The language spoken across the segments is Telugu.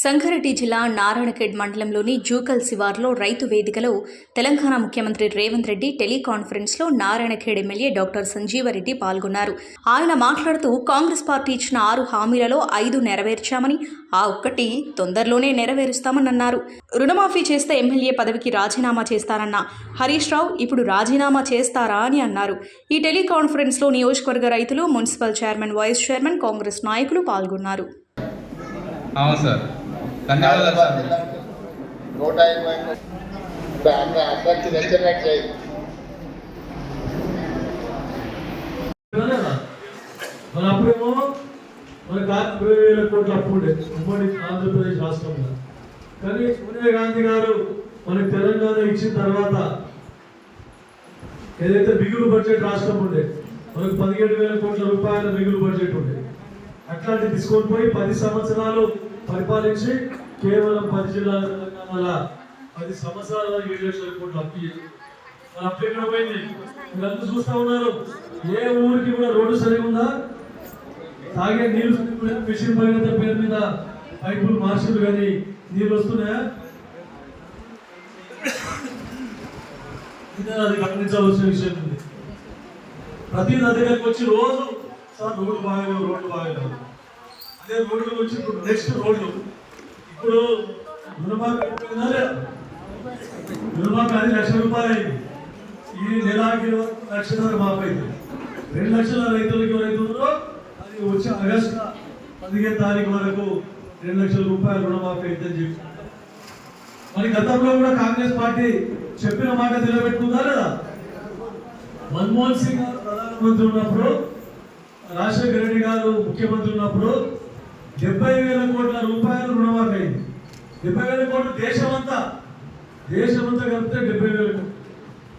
సంగారెడ్డి జిల్లా నారాయణఖేడ్ మండలంలోని జూకల్ శివార్లో రైతు వేదికలో తెలంగాణ ముఖ్యమంత్రి రేవంత్ రెడ్డి టెలికాన్ఫరెన్స్లో నారాయణఖేడ్ ఎమ్మెల్యే డాక్టర్ సంజీవరెడ్డి పాల్గొన్నారు. ఆయన మాట్లాడుతూ కాంగ్రెస్ పార్టీ ఇచ్చిన 6 హామీలలో 5 నెరవేర్చామని, ఆ ఒక్కటి తొందరలోనే నెరవేరుస్తామని అన్నారు. రుణమాఫీ చేస్తే ఎమ్మెల్యే పదవికి రాజీనామా చేస్తానన్న హరీష్ రావు ఇప్పుడు రాజీనామా చేస్తారా అని అన్నారు. ఈ టెలికాన్ఫరెన్స్లో నియోజకవర్గ రైతులు, municipal chairman, vice chairman, Congress నాయకులు పాల్గొన్నారు. అవును సార్, ధన్యవాదాలు సార్. 120 మన అప్పుడేమో మనకు 20,000 కోట్ల అప్పు ఉండే ఉమ్మడి ఆంధ్రప్రదేశ్ రాష్ట్రంలో. కానీ సోనియా గాంధీ గారు మనకు తెలంగాణ ఇచ్చిన తర్వాత ఏదైతే మిగులు బడ్జెట్ రాష్ట్రం ఉండే, మనకు 17,000 కోట్ల రూపాయల మిగులు బడ్జెట్ ఉండే, అట్లాంటి తీసుకొని పోయి 10 సంవత్సరాలు పరిపాలించి కేవలం 10 జిల్లాల తెలంగాణ 10 సంవత్సరాల 7 లక్షల కోట్ల అప్పు చేసి మన అప్పు ఎక్కడ పోయింది మీరంతా చూస్తూ ఉన్నారు. ఏ ఊరికి కూడా రోడ్డు సరిగా ఉందా? తాగే నీళ్ళు మిషన్ పరిగెత్త పేరు మీద పైపులు మార్చులు కానీ నీళ్ళు వస్తున్నాయా? అది గమనించవలసిన విషయం ఉంది. ప్రతి దగ్గరికి వచ్చి రోజు సార్ రోడ్డు బాగలేవు, రోడ్డు బాగలేవు, అదే రోడ్లు వచ్చి నెక్స్ట్ రోడ్లు. ఇప్పుడు రుణమాఫీ 10 లక్షల రూపాయలు అయింది. ఈ నెలకి 1 లక్షన్నర మాఫీ అయింది. 2 లక్షల రైతులకు ఎవరైతే ఉన్నారో అది వచ్చే ఆగస్టు 15 తారీఖు వరకు 2 లక్షల రూపాయలు రుణమాఫీ అయిందని చెప్పి మరి గతంలో కూడా కాంగ్రెస్ పార్టీ చెప్పిన మాట నిలబెట్టుకుందా లేదా? మన్మోహన్ సింగ్ గారు ప్రధానమంత్రి ఉన్నప్పుడు, రాజశేఖర రెడ్డి గారు ముఖ్యమంత్రి ఉన్నప్పుడు 70,000 కోట్ల రూపాయలు రుణమాఫీ అయింది. 70,000 కోట్లు దేశమంతా కలిపితే 70,000 కోట్లు.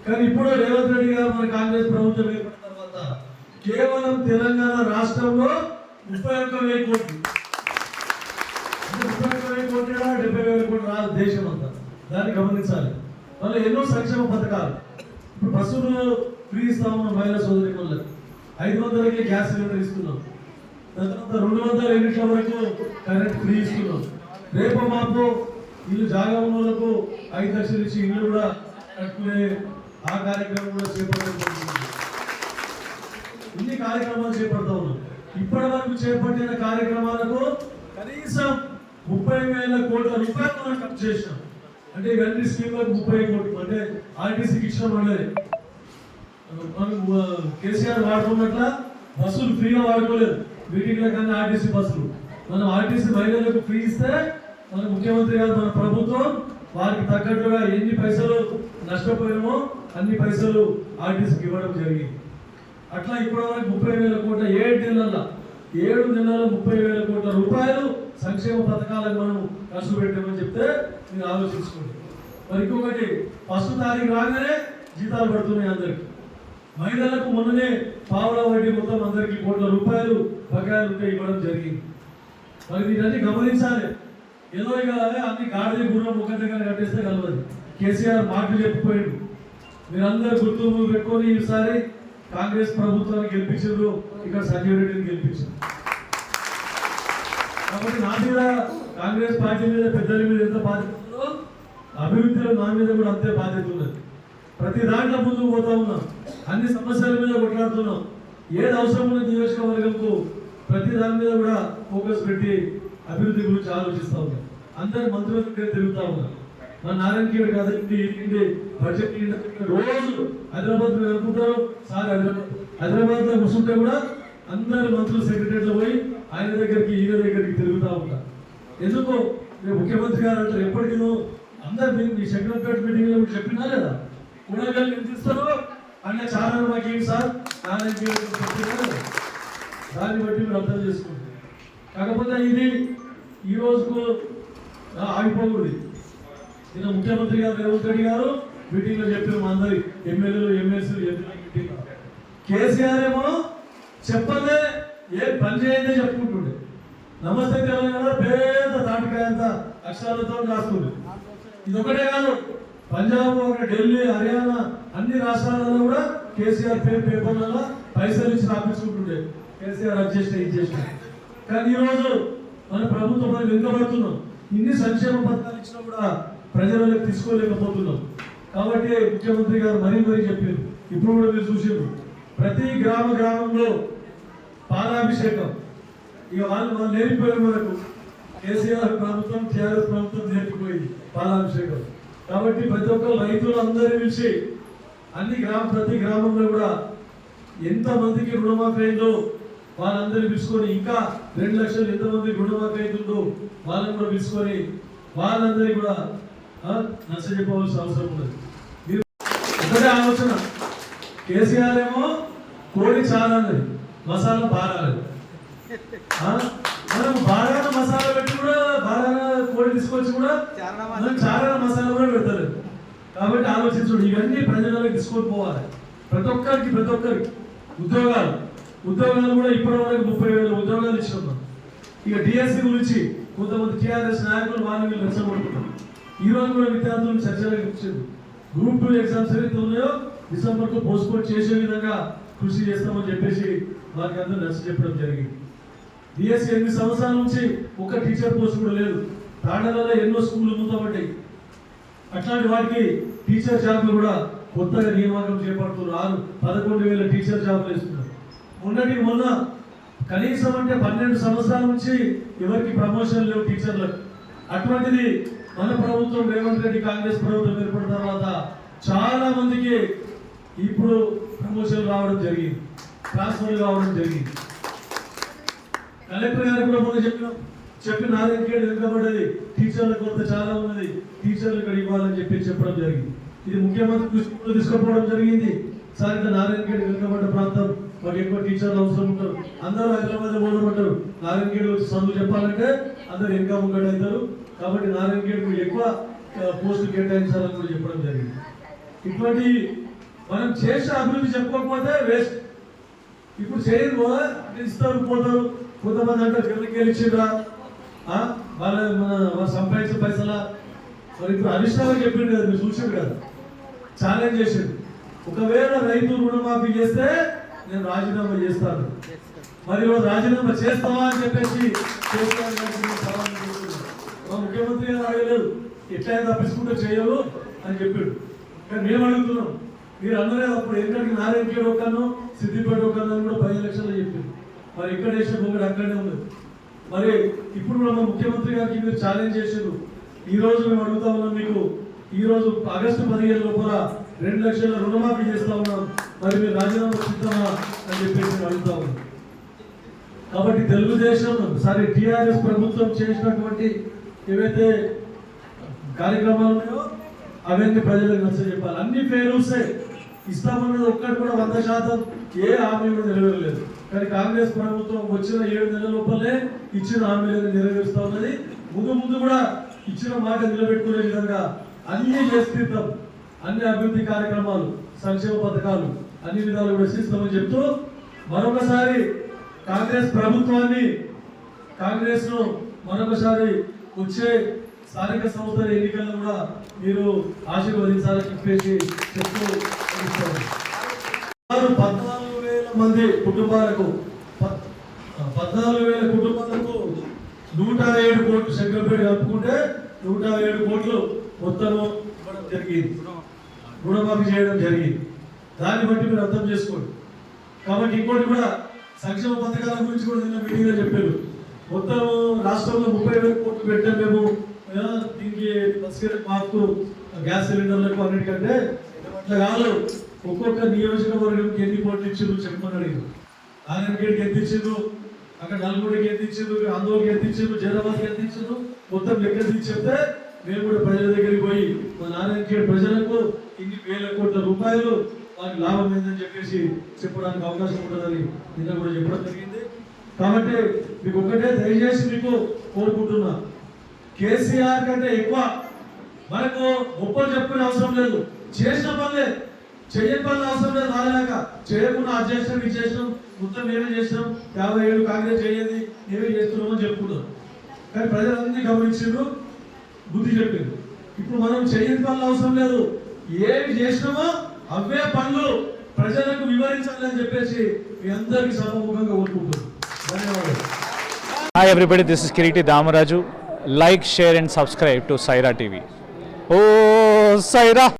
కానీ ఇప్పుడు రేవంత్ రెడ్డి గారు మన కాంగ్రెస్ ప్రభుత్వం ఏర్పడిన తర్వాత కేవలం తెలంగాణ రాష్ట్రంలో 31,000 కోట్లు, 31,000 కోట్లు 70,000 కోట్లు రాదు దేశమంతా. దాన్ని గమనించాలి. మళ్ళీ ఎన్నో సంక్షేమ పథకాలు ఇప్పుడు బస్సులు ఫ్రీ ఇస్తా ఉన్నాం మహిళా సోదరి వాళ్ళకి, 500కి గ్యాస్ సిలిండర్ ఇస్తున్నాం, తర్వాత 200 యూనిట్ల వరకు కరెంట్ ఫ్రీ ఇస్తున్నాం. రేపు మాకు ఇల్లు జాగా ఉన్న వాళ్ళకు 5 లక్షలు ఇచ్చి ఇల్లు కూడా కట్టుకునే ఆ కార్యక్రమం కూడా చేపట్టబడుతుంది. ఇన్ని కార్యక్రమాలు చేపడతా ఉన్నాం. ఇప్పటి వరకు చేపట్టిన కార్యక్రమాలకు కనీసం 30,000 కోట్ల రూపాయలు మనం ఖర్చు చేసినాం. అంటే ఇవన్నీ స్కీమ్లకు 30 కోట్లు, అంటే ఆర్టీసీకి ఇచ్చినాం అనేది. మనం కేసీఆర్ వాడుకున్నట్ల బస్సులు ఫ్రీగా వాడుకోలేదు. మీటింగ్ల కన్నా ఆర్టీసీ బస్సులు మనం ఆర్టీసీ మహిళలకు ఫ్రీ ఇస్తే మన ముఖ్యమంత్రి గారు, మన ప్రభుత్వం వారికి తగ్గట్టుగా ఎన్ని పైసలు నష్టపోయామో అన్ని పైసలు ఆర్టీసీకి ఇవ్వడం జరిగింది. అట్లా ఇప్పటి వరకు 30,000 కోట్ల 7 నెలల్లో 30,000 కోట్ల రూపాయలు సంక్షేమ పథకాలకు మనం ఖర్చు పెట్టామని చెప్తే మీరు ఆలోచించుకోండి. మరి ఇంకొకటి, 1వ తారీఖు రాగానే జీతాలు పడుతున్నాయి అందరికి. మహిళలకు మొన్ననే పావుల వడ్డీ మొత్తం అందరికీ కోట్ల రూపాయలు బకాయిలు ఉంటే ఇవ్వడం జరిగింది. మరి వీటన్ని గమనించాలి. ఏదో ఇక అన్ని గాడిద గుర్రం ఒక దగ్గర కట్టేస్తే కలవదు. కేసీఆర్ మాటలు చెప్పిపోయాడు. మీరందరూ గుర్తు పెట్టుకొని ఈసారి కాంగ్రెస్ ప్రభుత్వాన్ని గెలిపించారు, ఇక్కడ సంజీవ్ రెడ్డిని గెలిపించారు. కాబట్టి నా మీద, కాంగ్రెస్ పార్టీ మీద, పెద్దల మీద ఎంత బాధ్యత ఉందో అభివృద్ధిలో నా మీద కూడా అంతే బాధ్యత ఉన్నది. ప్రతి దాంట్లో ముందుకు పోతా ఉన్నాం, అన్ని సమస్యల మీద కొట్లాడుతున్నాం. ఏది అవసరం ఉన్న నియోజకవర్గంకు ప్రతి దాని మీద కూడా ఫోకస్ పెట్టి అభివృద్ధి గురించి ఆలోచిస్తూ ఉన్నాం. అందరు మంత్రుల దగ్గర తిరుగుతూ ఉన్నారు. మన నారాయణఖేడ్ కదండి బడ్జెట్ రోజు హైదరాబాద్ మీద అనుకుంటారు సార్. హైదరాబాద్ లో కూర్చుంటే కూడా అందరు మంత్రులు సెక్రటరీలో పోయి ఆయన దగ్గరికి ఈయన దగ్గరికి తిరుగుతూ ఉంటారు. ఎందుకు? ముఖ్యమంత్రి గారు అంటారు ఎప్పటికీ అందరు మీ సెక్రటరీ మీటింగ్ లో చెప్పినా లేదా కూడగలు ఎంత ఇస్తారో అన్న చాలా మాకు ఏంటి సార్ దాన్ని బట్టి మీరు అర్థం చేసుకుంటారు. కాకపోతే ఇది ఈ రోజుకు ఆగిపోకూడదు. నిన్న ముఖ్యమంత్రి గారు రేవంత్ రెడ్డి గారు మీటింగ్ లో చెప్పిన మా అందరి ఎమ్మెల్యేలు, ఎమ్మెల్సీలు మీటింగ్ కేసీఆర్ ఏమో చెప్పలే, ఏ పని చేయందే చెప్పుకుంటుండే. నమస్తే తెలంగాణ పేద తాటికాయంత అక్షరాలతో రాస్తుంది. ఇది ఒకటే కాదు, పంజాబ్, ఢిల్లీ, హర్యానా అన్ని రాష్ట్రాలలో కూడా కేసీఆర్ పేపర్లలో పైసలు ఇచ్చి రాపించుకుంటుండే. కేసీఆర్ అది చేసిన ఇది చేసిన. కానీ ఈరోజు మన ప్రభుత్వం మనం వెనుకబడుతున్నాం. ఇన్ని సంక్షేమ పథకాలు ఇచ్చినా కూడా ప్రజలకు తీసుకోలేకపోతున్నాం. కాబట్టి ముఖ్యమంత్రి గారు మరీ చెప్పారు, ఇప్పుడు కూడా మీరు చూసారు, ప్రతి గ్రామంలో పాలాభిషేకం. ఇక వాళ్ళు నేర్పిపోయారు మనకు. కేసీఆర్ ప్రభుత్వం, టీఆర్ఎస్ ప్రభుత్వం నేర్పిపోయింది పాలాభిషేకం. కాబట్టి ప్రతి ఒక్కరు రైతులు అందరూ పిలిచి ప్రతి గ్రామంలో కూడా ఎంత మందికి రుణమాఫీ అయిందో వాళ్ళందరూ పిలుచుకొని, ఇంకా 2 లక్షలు ఎంతమందికి రుణమాఫీ అవుతుందో వాళ్ళని కూడా పిలుచుకొని వాళ్ళందరికీ కూడా నచ్చ చెప్పవలసిన అవసరం ఉన్నది. మీరు ఒకటే ఆలోచన, కేసీఆర్ ఏమో కోడి చాలాలి, మసాలా బారాలి. మనం బారాన మసాలా పెట్టి కూడా, బారాన కోడి తీసుకొచ్చి కూడా మనం చాలా మసాలా కూడా పెడతారు. కాబట్టి ఆలోచించుడు, ఇవన్నీ ప్రజలకు తీసుకొని పోవాలి. ప్రతి ఒక్కరికి ఉద్యోగాలు కూడా ఇప్పటి వరకు 30,000 ఉద్యోగాలు ఇచ్చినాం. ఇక డిఎస్సి గురించి కొంతమంది టీఆర్ఎస్ నాయకులు వాళ్ళు రెచ్చగొడుతున్నారు. ఈ రోజు కూడా విద్యార్థులకు చర్చలకు ఇచ్చారు. గ్రూప్ 2 ఎగ్జామ్స్ ఏవైతే ఉన్నాయో డిసెంబర్కు పోస్ట్పోన్ చేసే విధంగా కృషి చేస్తామని చెప్పేసి వారికి అందరూ నచ్చ చెప్పడం జరిగింది. డిఎస్సి 8 సంవత్సరాల నుంచి ఒక టీచర్ పోస్ట్ కూడా లేదు. తాండలలో ఎన్నో స్కూళ్ళు మూతపడ్డాయి. అట్లాంటి వాటికి టీచర్ జాబ్లు కూడా కొత్తగా నియామకం చేపడుతున్నారు. 11,000 టీచర్ జాబ్లు ఇస్తున్నారు. మొన్న కనీసం అంటే 12 సంవత్సరాల నుంచి ఎవరికి ప్రమోషన్ లేవు టీచర్లకు. అటువంటిది మన ప్రభుత్వం, రేవంత్ రెడ్డి కాంగ్రెస్ ప్రభుత్వం ఏర్పడిన తర్వాత చాలా మందికి ఇప్పుడు ప్రమోషన్ రావడం జరిగింది, ట్రాన్స్ఫర్ కావడం జరిగింది. కలెక్టర్ గారు కూడా మొన్న చెప్పిన నారాయణఖేడ్ వెనుకబడ్డది, టీచర్ల కొరత చాలా ఉన్నది, టీచర్లు ఇక్కడ ఇవ్వాలని చెప్పడం జరిగింది. ఇది ముఖ్యమంత్రి దృష్టిలో తీసుకుపోవడం జరిగింది. సార్ ఇక్కడ నారాయణఖేడ్ వెనుకబడ్డ ప్రాంతం, మాకు ఎక్కువ టీచర్లు అవసరం ఉంటారు. అందరూ హైదరాబాద్ పోదామంటారు. నారాయణఖేడ్ వచ్చి చదువు చెప్పాలంటే అందరూ ఇంకా ముంగట అవుతారు. కాబట్టి నారాయణఖేడ్ ఎక్కువ పోస్టులు కేటాయించాలని కూడా చెప్పడం జరిగింది. ఇటువంటి మనం చేసే అభివృద్ధి చెప్పుకోకపోతే వేస్ట్. ఇప్పుడు చేయరు కూడా ఇస్తారు, పోతారు. కొంతమంది అంటారు జగన్కి గెలిచిండ్రా, వాళ్ళ సంపాదించిన పైసలా. మరి ఇప్పుడు అధిష్టానం చెప్పింది కదా, మీరు చూసారు కదా, ఛాలెంజ్ చేసింది. ఒకవేళ రైతు రుణమాఫీ చేస్తే నేను రాజీనామా చేస్తాను. మరి రాజీనామా చేస్తావా అని చెప్పేసి మా ముఖ్యమంత్రి గారు అడగలేదు, ఎట్లయినా తప్పించుకుంటే చేయవు అని చెప్పాడు. కానీ మేము అడుగుతున్నాం, మీరు అందరూ అప్పుడు ఎందుకంటే నారాయణఖేడ్ ఒక్కను, సిద్దిపేట ఒక్కను కూడా 10 లక్షలు చెప్పారు. మరి ఇక్కడ వేసిన బొమ్మడు అక్కడనే ఉంది. మరి ఇప్పుడు కూడా మా ముఖ్యమంత్రి గారికి మీరు ఛాలెంజ్ చేశారు. ఈ రోజు మేము అడుగుతా ఉన్నాం, మీకు ఈ రోజు ఆగస్టు 15 లోపల 2 లక్షల రుణమాఫీ చేస్తా ఉన్నాం. మరి మీరు రాజీనామా సిద్ధమా అని చెప్పేసి అడుగుతా ఉన్నాం. కాబట్టి తెలుగుదేశం టీఆర్ఎస్ ప్రభుత్వం చేసినటువంటి ఏవైతే కార్యక్రమాలు ఉన్నాయో అవన్నీ ప్రజలకు నచ్చ చెప్పాలి. అన్ని ఫెయిల్యూర్సే. ఇస్తామన్నది ఒక్కటి కూడా 100% ఏ హామీ కూడా నెరవేరలేదు. కానీ కాంగ్రెస్ ప్రభుత్వం వచ్చిన 7 నెలల లోపలే ఇచ్చిన హామీలను నెరవేరుస్తా ఉన్నది. ముందు కూడా ఇచ్చిన మాట నిలబెట్టుకునే విధంగా అన్ని చేస్తాం. అన్ని అభివృద్ధి కార్యక్రమాలు, సంక్షేమ పథకాలు అన్ని విధాలు కూడా చేస్తామని చెప్తూ మరొకసారి కాంగ్రెస్ ను మరొకసారి వచ్చే స్థానిక సంస్థల ఎన్నికల్లో కూడా మీరు ఆశీర్వదించాలని చెప్పేసి చెప్తూ 14,000 మంది కుటుంబాలకు 107 కోట్లు శంకరపేట కలుపుకుంటే 107 కోట్లు మొత్తం ఇవ్వడం జరిగింది, రుణమాఫీ చేయడం జరిగింది. దాన్ని బట్టి మీరు అర్థం చేసుకోండి. కాబట్టి ఇంకోటి కూడా సంక్షేమ పథకాల గురించి కూడా నిన్న మీటింగ్లో చెప్పారు. మొత్తం రాష్ట్రంలో 30,000 కోట్లు పెట్టాం మేము దీనికి మాకు గ్యాస్ సిలిండర్లకు అన్నిటికంటే. అట్లా కాదు, ఒక్కొక్క నియోజకవర్గంకి ఎన్ని కోట్లు ఇచ్చారు చెప్పమని అడిగారు. నారాయణఖేడ్కి ఎంత ఇచ్చారు, అక్కడ నల్గొండకి ఎంత ఇచ్చారు, ఆందోళనకి ఎంత ఇచ్చారు, జైరాబాద్కి ఎంత ఇచ్చారు, మొత్తం లెక్క తీసి చెప్తే మేము కూడా ప్రజల దగ్గరికి పోయి మా నారాయణఖేడ్ ప్రజలకు ఇన్ని వేల కోట్ల రూపాయలు వారికి లాభం ఏందని చెప్పేసి చెప్పడానికి అవకాశం ఉంటుందని నిన్న కూడా చెప్పడం జరిగింది. కాబట్టి మీకు ఒక్కటే దయచేసి మీకు కోరుకుంటున్నా, కేసీఆర్ కంటే ఎక్కువ మనకు గొప్పలు చెప్పుకునే అవసరం లేదు. చేసిన పనులే, చేయని పనులు అవసరం లేదు. రాలేక చేయకుండా అది చేసినాం, ఇది చేసినాం, మొత్తం మేమే చేసినాం, 57 కాంగ్రెస్ చేయదు, మేమే చేస్తున్నామని చెప్పుకున్నాం. కానీ ప్రజలన్నీ గమనించారు, బుద్ధి చెప్పారు. ఇప్పుడు మనం చేయని పనులు అవసరం లేదు, ఏమి చేసినామో అవే పనులు ప్రజలకు వివరించాలని చెప్పేసి మీ అందరికీ సభాముఖంగా కోరుకుంటున్నాం. ధన్యవాదాలు. Hi everybody, this is Kiriti Damaraju. like, share and subscribe to Saira TV. Oh, Saira!